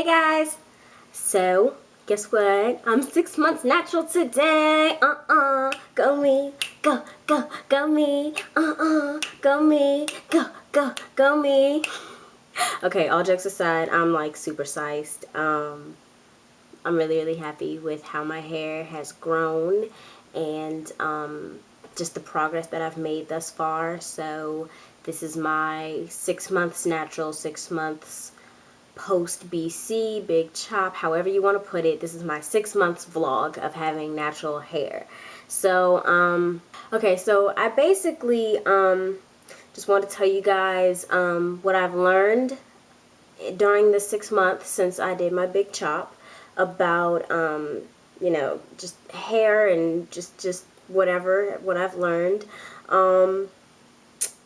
guys, so guess what? I'm 6 months natural today. Go me, go me. Go me, go me. Okay, all jokes aside, I'm like super psyched. I'm really happy with how my hair has grown and just the progress that I've made thus far. So this is my 6 months natural, 6 months post BC, big chop, however you want to put it. This is my 6 months vlog of having natural hair. So, okay, so I basically just want to tell you guys what I've learned during the 6 months since I did my big chop about, you know, just hair and just whatever, what I've learned.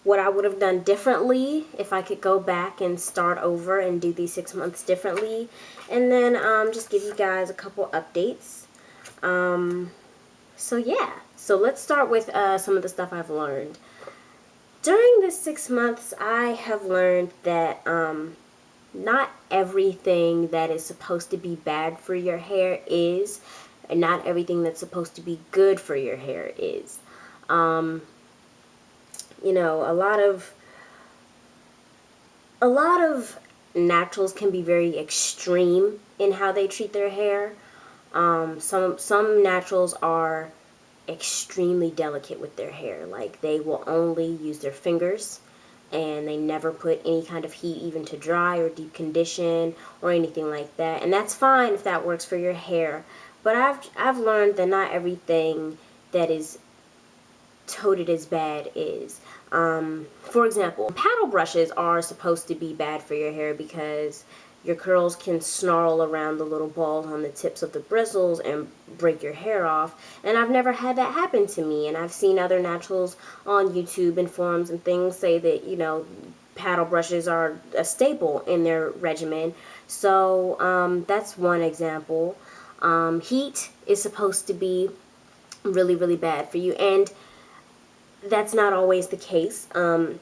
What I would have done differently if I could go back and start over and do these 6 months differently, and then just give you guys a couple updates. So yeah, so let's start with some of the stuff I've learned. During this 6 months, I have learned that not everything that is supposed to be bad for your hair is, and not everything that's supposed to be good for your hair is. You know, a lot of naturals can be very extreme in how they treat their hair. Some naturals are extremely delicate with their hair. Like, they will only use their fingers, and they never put any kind of heat even to dry or deep condition or anything like that. And that's fine if that works for your hair. But I've learned that not everything that is touted as bad is. For example, paddle brushes are supposed to be bad for your hair because your curls can snarl around the little balls on the tips of the bristles and break your hair off. And I've never had that happen to me. And I've seen other naturals on YouTube and forums and things say that, you know, paddle brushes are a staple in their regimen. So that's one example. Heat is supposed to be really bad for you, and that's not always the case. You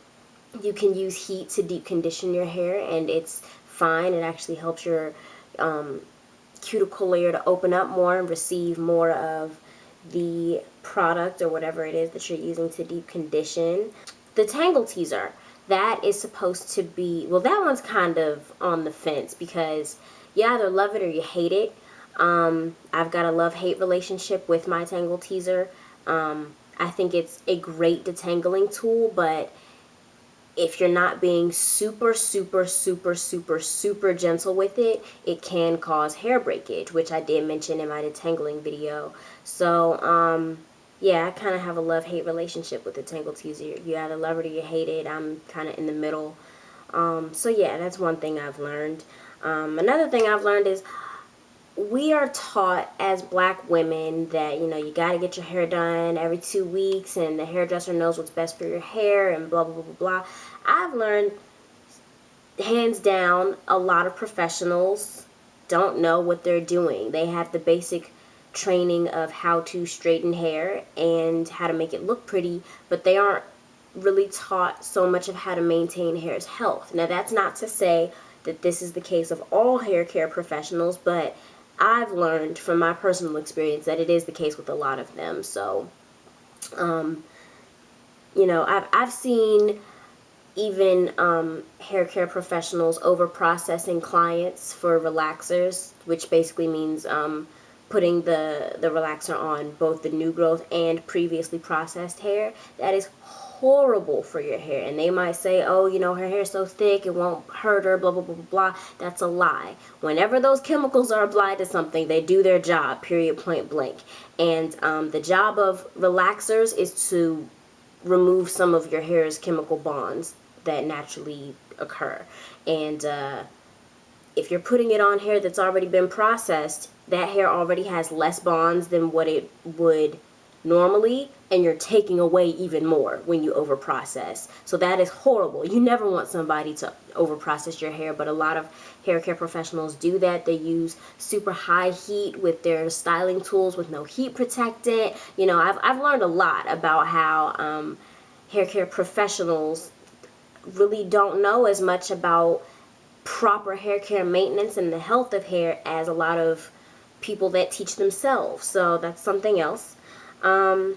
can use heat to deep condition your hair, and it's fine. It actually helps your cuticle layer to open up more and receive more of the product or whatever it is that you're using to deep condition. The Tangle Teaser, that is supposed to be, well, that one's kind of on the fence because you either love it or you hate it. I've got a love-hate relationship with my Tangle Teaser. I think it's a great detangling tool, but if you're not being super gentle with it, it can cause hair breakage, which I did mention in my detangling video. So, yeah, I kind of have a love-hate relationship with the Tangle Teaser. You either love it or you hate it. I'm kind of in the middle. So yeah, that's one thing I've learned. Another thing I've learned is we are taught as black women that, you know, you got to get your hair done every 2 weeks, and the hairdresser knows what's best for your hair, and blah, blah, blah, blah. I've learned, hands down, a lot of professionals don't know what they're doing. They have the basic training of how to straighten hair and how to make it look pretty, but they aren't really taught so much of how to maintain hair's health. Now, that's not to say that this is the case of all hair care professionals, but I've learned from my personal experience that it is the case with a lot of them. So, you know, I've seen even hair care professionals over processing clients for relaxers, which basically means putting the relaxer on both the new growth and previously processed hair. That is horrible for your hair. And they might say, oh, you know, her hair's so thick it won't hurt her, blah, blah, blah, blah, blah. That's a lie. Whenever those chemicals are applied to something, they do their job, period, point blank. And the job of relaxers is to remove some of your hair's chemical bonds that naturally occur. And if you're putting it on hair that's already been processed, that hair already has less bonds than what it would normally, and you're taking away even more when you overprocess. So that is horrible. You never want somebody to overprocess your hair, but a lot of hair care professionals do that. They use super high heat with their styling tools with no heat protectant. You know, I've learned a lot about how hair care professionals really don't know as much about proper hair care maintenance and the health of hair as a lot of people that teach themselves. So that's something else. And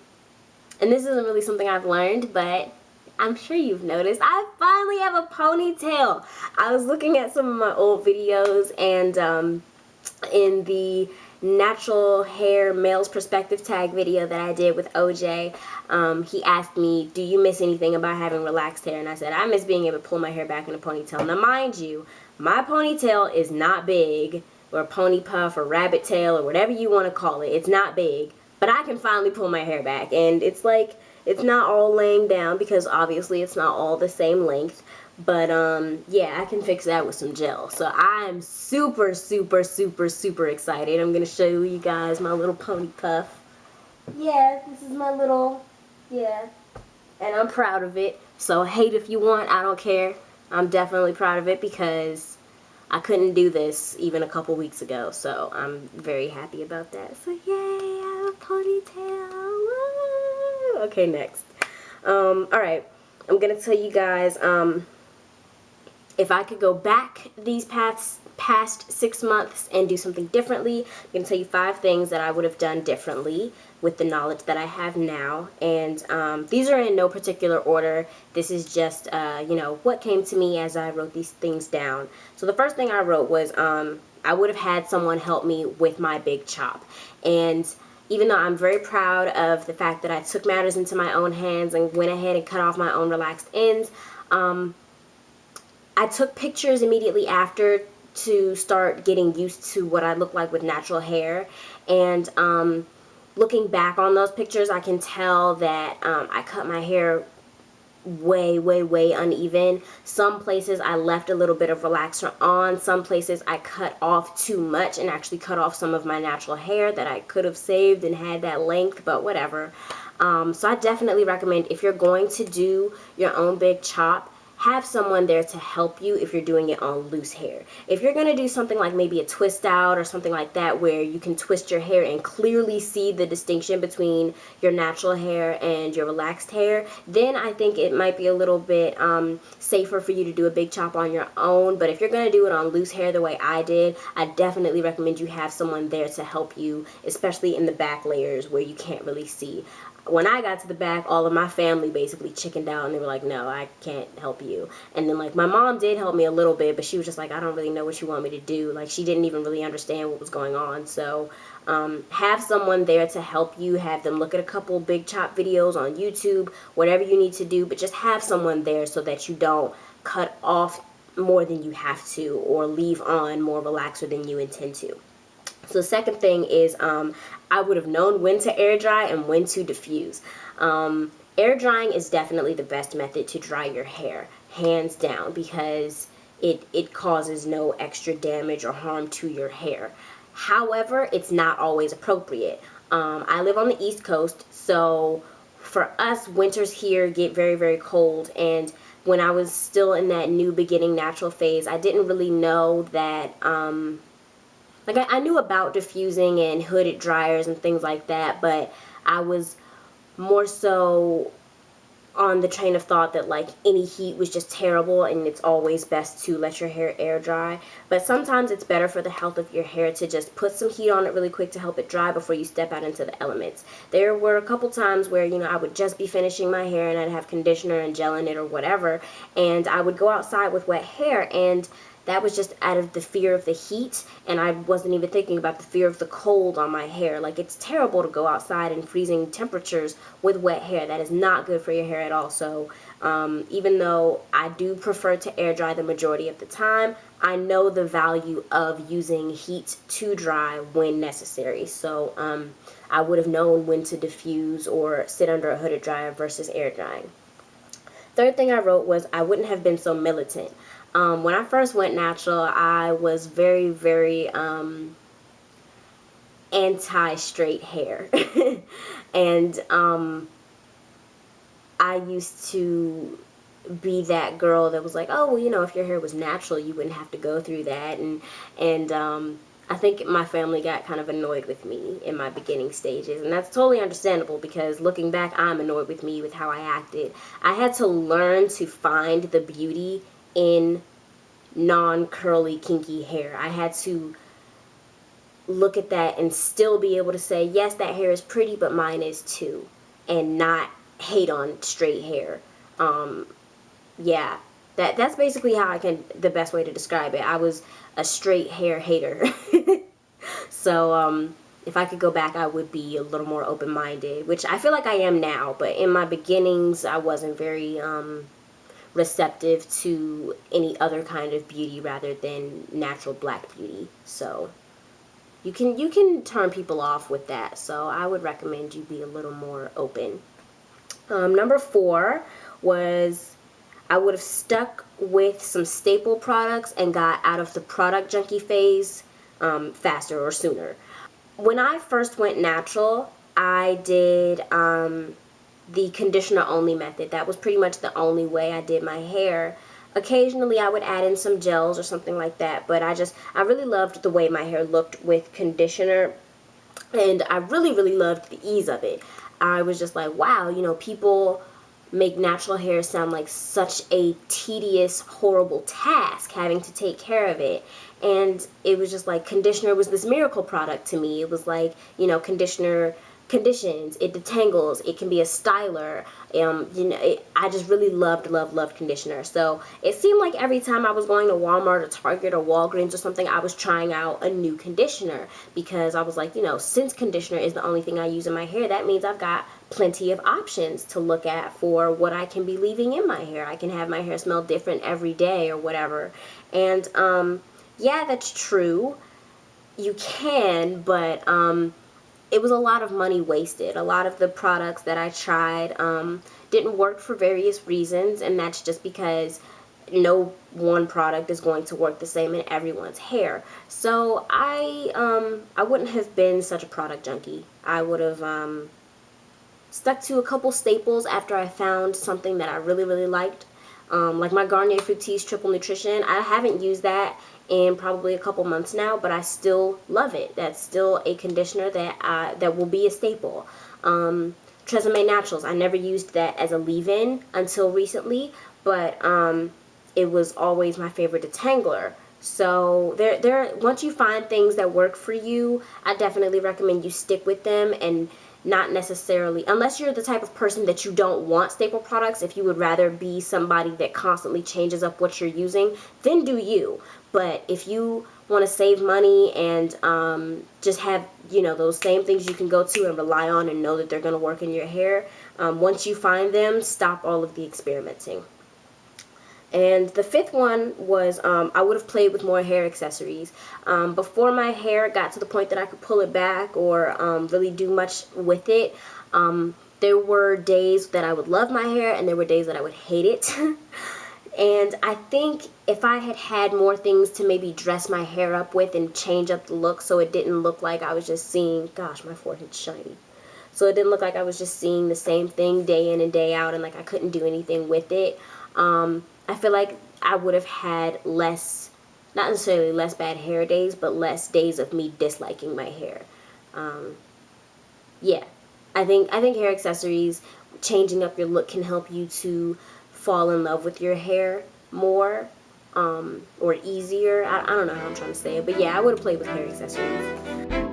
this isn't really something I've learned, but I'm sure you've noticed, I finally have a ponytail. I was looking at some of my old videos, and in the natural hair male's perspective tag video that I did with OJ, he asked me, do you miss anything about having relaxed hair? And I said, I miss being able to pull my hair back in a ponytail. Now mind you, my ponytail is not big, or pony puff, or rabbit tail, or whatever you want to call it. It's not big, but I can finally pull my hair back, and it's like, it's not all laying down because obviously it's not all the same length. But yeah, I can fix that with some gel. So I'm super, super, super, super excited. I'm going to show you guys my little pony puff. Yeah, this is my little, yeah. And I'm proud of it. So hate if you want, I don't care. I'm definitely proud of it because I couldn't do this even a couple weeks ago. So I'm very happy about that. So yay, I have a ponytail. Woo! Okay, next. Alright, I'm going to tell you guys, if I could go back these past 6 months and do something differently, I'm going to tell you 5 things that I would have done differently with the knowledge that I have now. And these are in no particular order. This is just, you know, what came to me as I wrote these things down. So the first thing I wrote was I would have had someone help me with my big chop. And even though I'm very proud of the fact that I took matters into my own hands and went ahead and cut off my own relaxed ends, I took pictures immediately after to start getting used to what I look like with natural hair. And looking back on those pictures, I can tell that I cut my hair way, way, way uneven. Some places I left a little bit of relaxer on. Some places I cut off too much and actually cut off some of my natural hair that I could have saved and had that length, but whatever. So I definitely recommend, if you're going to do your own big chop, have someone there to help you if you're doing it on loose hair. If you're going to do something like maybe a twist out or something like that where you can twist your hair and clearly see the distinction between your natural hair and your relaxed hair, then I think it might be a little bit safer for you to do a big chop on your own. But if you're going to do it on loose hair the way I did, I definitely recommend you have someone there to help you, especially in the back layers where you can't really see. When I got to the back, all of my family basically chickened out and they were like, no, I can't help you. And then like my mom did help me a little bit, but she was just like, I don't really know what you want me to do. Like she didn't even really understand what was going on. So have someone there to help you. Have them look at a couple big chop videos on YouTube, whatever you need to do, but just have someone there so that you don't cut off more than you have to or leave on more relaxer than you intend to. So the second thing is I would have known when to air dry and when to diffuse. Air drying is definitely the best method to dry your hair, hands down, because it causes no extra damage or harm to your hair. However, it's not always appropriate. I live on the East Coast, so for us, winters here get very, very cold, and when I was still in that new beginning natural phase, I didn't really know that like I knew about diffusing and hooded dryers and things like that, but I was more so on the train of thought that like any heat was just terrible and it's always best to let your hair air dry. But sometimes it's better for the health of your hair to just put some heat on it really quick to help it dry before you step out into the elements. There were a couple times where, you know, I would just be finishing my hair and I'd have conditioner and gel in it or whatever, and I would go outside with wet hair, and that was just out of the fear of the heat, and I wasn't even thinking about the fear of the cold on my hair. Like, it's terrible to go outside in freezing temperatures with wet hair. That is not good for your hair at all. So even though I do prefer to air dry the majority of the time, I know the value of using heat to dry when necessary. So I would have known when to diffuse or sit under a hooded dryer versus air drying. Third thing I wrote was I wouldn't have been so militant. When I first went natural, I was very, very anti-straight hair. And I used to be that girl that was like, oh, well, you know, if your hair was natural, you wouldn't have to go through that. And I think my family got kind of annoyed with me in my beginning stages. And that's totally understandable, because looking back, I'm annoyed with me with how I acted. I had to learn to find the beauty in non-curly kinky hair. I had to look at that and still be able to say, yes, that hair is pretty, but mine is too, and not hate on straight hair. Um, yeah, that's basically how I can, the best way to describe it. I was a straight hair hater. So if I could go back, I would be a little more open-minded, which I feel like I am now, but in my beginnings I wasn't very receptive to any other kind of beauty rather than natural black beauty. So you can turn people off with that. So I would recommend you be a little more open. Number 4 was, I would have stuck with some staple products and got out of the product junkie phase faster or sooner. When I first went natural, I did the conditioner only method. That was pretty much the only way I did my hair. Occasionally I would add in some gels or something like that, but I really loved the way my hair looked with conditioner, and I really, really loved the ease of it. I was just like, wow, people make natural hair sound like such a tedious, horrible task, having to take care of it. And it was just like, conditioner was this miracle product to me. It was like, conditioner conditions, it detangles, it can be a styler. I just really loved conditioner. So it seemed like every time I was going to Walmart or Target or Walgreens or something, I was trying out a new conditioner, because I was like, since conditioner is the only thing I use in my hair, that means I've got plenty of options to look at for what I can be leaving in my hair. I can have my hair smell different every day or whatever. And yeah, that's true. You can, but it was a lot of money wasted. A lot of the products that I tried didn't work for various reasons, and that's just because no one product is going to work the same in everyone's hair. So I wouldn't have been such a product junkie. I would have stuck to a couple staples after I found something that I really, really liked. Like my Garnier Fructis Triple Nutrition. I haven't used that in probably a couple months now, but I still love it. That's still a conditioner that will be a staple. Tresemme Naturals, I never used that as a leave-in until recently, but it was always my favorite detangler. So once you find things that work for you, I definitely recommend you stick with them, and not necessarily, unless you're the type of person that you don't want staple products, if you would rather be somebody that constantly changes up what you're using, then do you. But if you want to save money and just have, those same things you can go to and rely on and know that they're going to work in your hair, once you find them, stop all of the experimenting. And the 5th one was, I would have played with more hair accessories. Before my hair got to the point that I could pull it back or really do much with it, there were days that I would love my hair and there were days that I would hate it. And I think if I had had more things to maybe dress my hair up with and change up the look so it didn't look like I was just seeing, gosh, my forehead's shiny. So it didn't look like I was just seeing the same thing day in and day out and like I couldn't do anything with it. I feel like I would have had less, not necessarily less bad hair days, but less days of me disliking my hair. Yeah, I think hair accessories, changing up your look, can help you to fall in love with your hair more, or easier. I don't know how I'm trying to say it, but yeah, I would have played with hair accessories.